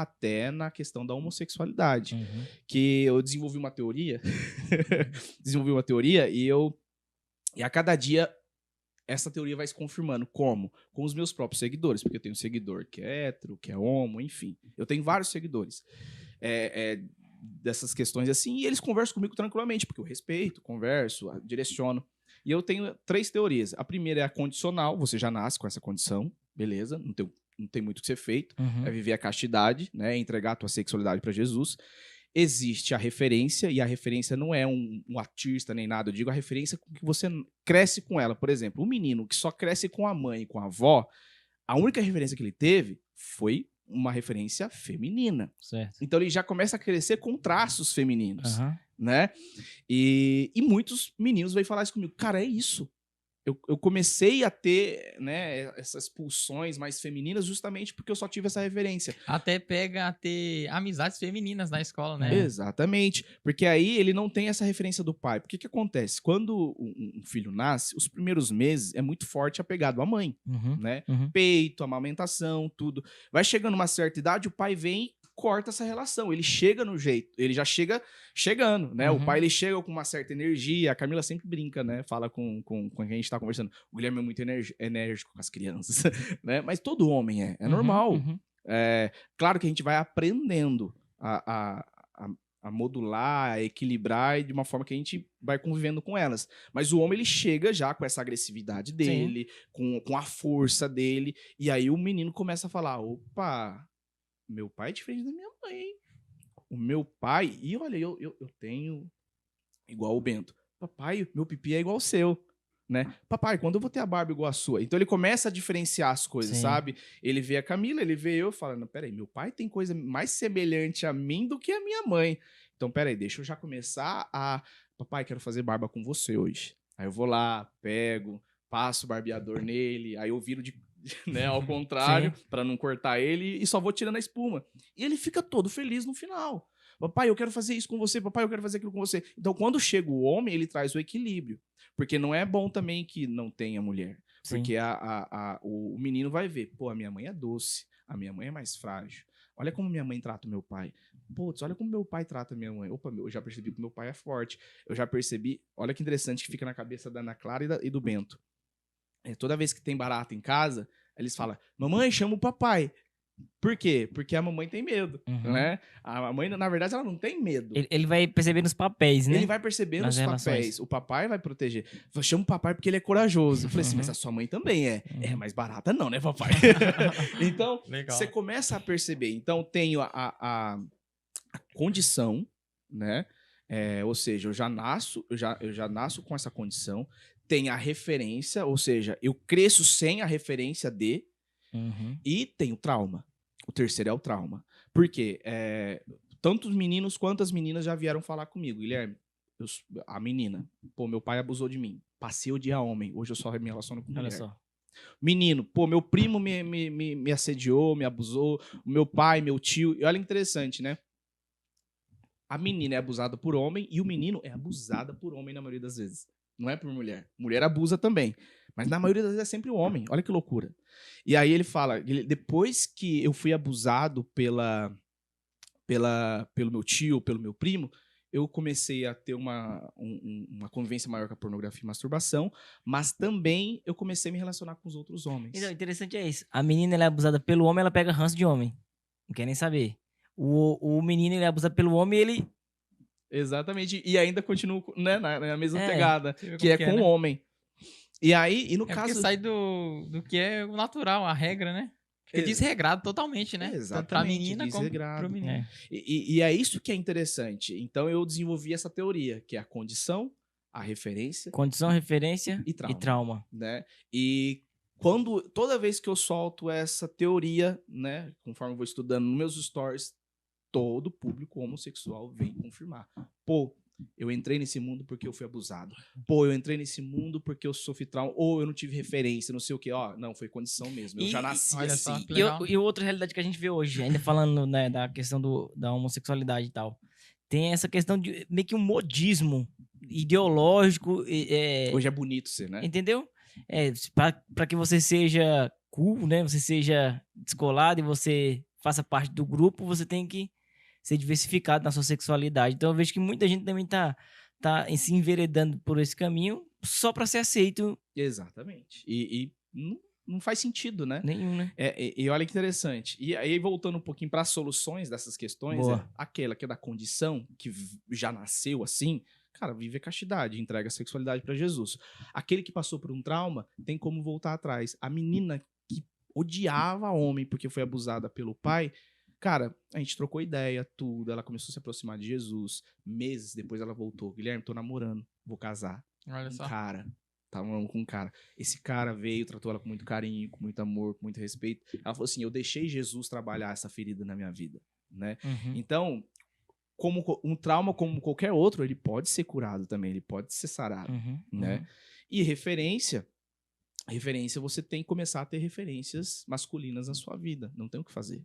até na questão da homossexualidade. Uhum. Que eu desenvolvi uma teoria, e a cada dia essa teoria vai se confirmando. Como? Com os meus próprios seguidores, porque eu tenho um seguidor que é hétero, que é homo, enfim. Eu tenho vários seguidores dessas questões assim, e eles conversam comigo tranquilamente, porque eu respeito, converso, direciono. E eu tenho 3 teorias. A primeira é a condicional, você já nasce com essa condição, beleza, não tem muito o que ser feito, é viver a castidade, né, entregar a tua sexualidade para Jesus. Existe a referência, e a referência não é um artista nem nada, eu digo a referência com que você cresce com ela. Por exemplo, um menino que só cresce com a mãe e com a avó, a única referência que ele teve foi uma referência feminina. Certo. Então ele já começa a crescer com traços femininos, Uhum. né? E muitos meninos vêm falar isso comigo. Cara, é isso. Eu comecei a ter, né, essas pulsões mais femininas justamente porque eu só tive essa referência. Até pega a ter amizades femininas na escola, né? Exatamente. Porque aí ele não tem essa referência do pai. Porque que acontece? Quando um filho nasce, os primeiros meses é muito forte apegado à mãe, né? Peito, amamentação, tudo. Vai chegando uma certa idade, o pai vem e corta essa relação. Ele chega no jeito, ele já chega chegando, né? O pai, ele chega com uma certa energia. A Camila sempre brinca, né? Fala com quem a gente tá conversando. O Guilherme é muito enérgico com as crianças, né? Mas todo homem é normal. Claro que a gente vai aprendendo a modular, a equilibrar de uma forma que a gente vai convivendo com elas. Mas o homem, ele chega já com essa agressividade dele, com a força dele, e aí o menino começa a falar, opa, meu pai é diferente da minha mãe, hein? O meu pai, e olha, eu tenho igual o Bento. Papai, meu pipi é igual ao seu. Né? Papai, quando eu vou ter a barba igual a sua? Então ele começa a diferenciar as coisas, sabe? Ele vê a Camila, ele vê eu, falando, peraí, meu pai tem coisa mais semelhante a mim do que a minha mãe. Então, peraí, deixa eu já começar a... Papai, quero fazer barba com você hoje. Aí eu vou lá, pego, passo o barbeador nele, aí eu viro né, ao contrário, para não cortar ele, e só vou tirando a espuma. E ele fica todo feliz no final. Papai, eu quero fazer isso com você. Papai, eu quero fazer aquilo com você. Então, quando chega o homem, ele traz o equilíbrio. Porque não é bom também que não tenha mulher. Porque o menino vai ver, pô, a minha mãe é doce, a minha mãe é mais frágil. Olha como minha mãe trata o meu pai. Putz, olha como meu pai trata a minha mãe. Opa, eu já percebi que meu pai é forte. Eu já percebi, olha que interessante que fica na cabeça da Ana Clara e do Bento. Toda vez que tem barata em casa, eles falam, mamãe, chama o papai. Por quê? Porque a mamãe tem medo, né? A mãe, na verdade, ela não tem medo. Ele vai percebendo os papéis, né? Ele vai percebendo os papéis. O papai vai proteger. Eu chamo o papai porque ele é corajoso. Eu falei assim, mas a sua mãe também é. Mas barata não, né, papai? Então, você começa a perceber. Então, tenho a condição, né? Ou seja, eu já nasço com essa condição. Tem a referência, ou seja, eu cresço sem a referência de... E tem o trauma. O terceiro é o trauma. Por quê? Tanto os meninos quanto as meninas já vieram falar comigo. Guilherme, a menina, pô, meu pai abusou de mim. Passei o dia homem. Hoje eu só me relaciono com mulher. Olha só. Menino, pô, meu primo me assediou, me abusou. O meu pai, meu tio. E olha que interessante, né? A menina é abusada por homem e o menino é abusado por homem na maioria das vezes. Não é por mulher. Mulher abusa também. Mas na maioria das vezes é sempre o homem. Olha que loucura. E aí ele fala, depois que eu fui abusado pelo meu tio, pelo meu primo, eu comecei a ter uma convivência maior com a pornografia e masturbação, mas também eu comecei a me relacionar com os outros homens. Então, interessante é isso. A menina, ela é abusada pelo homem, ela pega ranço de homem. Não quer nem saber. O menino, ele é abusado pelo homem e ele... Exatamente. E ainda continua, né, na mesma pegada, que é com o homem. E aí, no caso... porque sai do que é o natural, a regra, né? Fica desregrado totalmente, né? Exatamente, tanto pra menina como pro menino. E é isso que é interessante. Então, eu desenvolvi essa teoria, que é a condição, a referência... Condição, referência e trauma. Né? E toda vez que eu solto essa teoria, né, conforme eu vou estudando nos meus stories, todo público homossexual vem confirmar. Pô, eu entrei nesse mundo porque eu fui abusado. Pô, eu entrei nesse mundo porque eu sofri trauma. Ou eu não tive referência, não sei o quê. Ó, não, foi condição mesmo. Eu já nasci assim. E outra realidade que a gente vê hoje, ainda falando, né, da questão da homossexualidade e tal, tem essa questão de meio que um modismo ideológico. Hoje é bonito ser, né? Entendeu? Pra que você seja cool, né? Você seja descolado e você faça parte do grupo, você tem que ser diversificado na sua sexualidade. Então eu vejo que muita gente também tá se enveredando por esse caminho só para ser aceito. Exatamente. E não faz sentido, né? Nenhum, né? E olha que interessante. E aí, voltando um pouquinho para as soluções dessas questões, aquela que é da condição, que já nasceu assim, cara, vive a castidade, entrega a sexualidade para Jesus. Aquele que passou por um trauma tem como voltar atrás. A menina que odiava homem porque foi abusada pelo pai, cara, a gente trocou ideia, tudo. Ela começou a se aproximar de Jesus. Meses depois ela voltou. Guilherme, tô namorando, vou casar. Olha só. Cara, tava falando com um cara. Esse cara veio, tratou ela com muito carinho, com muito amor, com muito respeito. Ela falou assim, eu deixei Jesus trabalhar essa ferida na minha vida, né? Então, como um trauma como qualquer outro, ele pode ser curado também, ele pode ser sarado, né? E referência, você tem que começar a ter referências masculinas na sua vida, não tem o que fazer.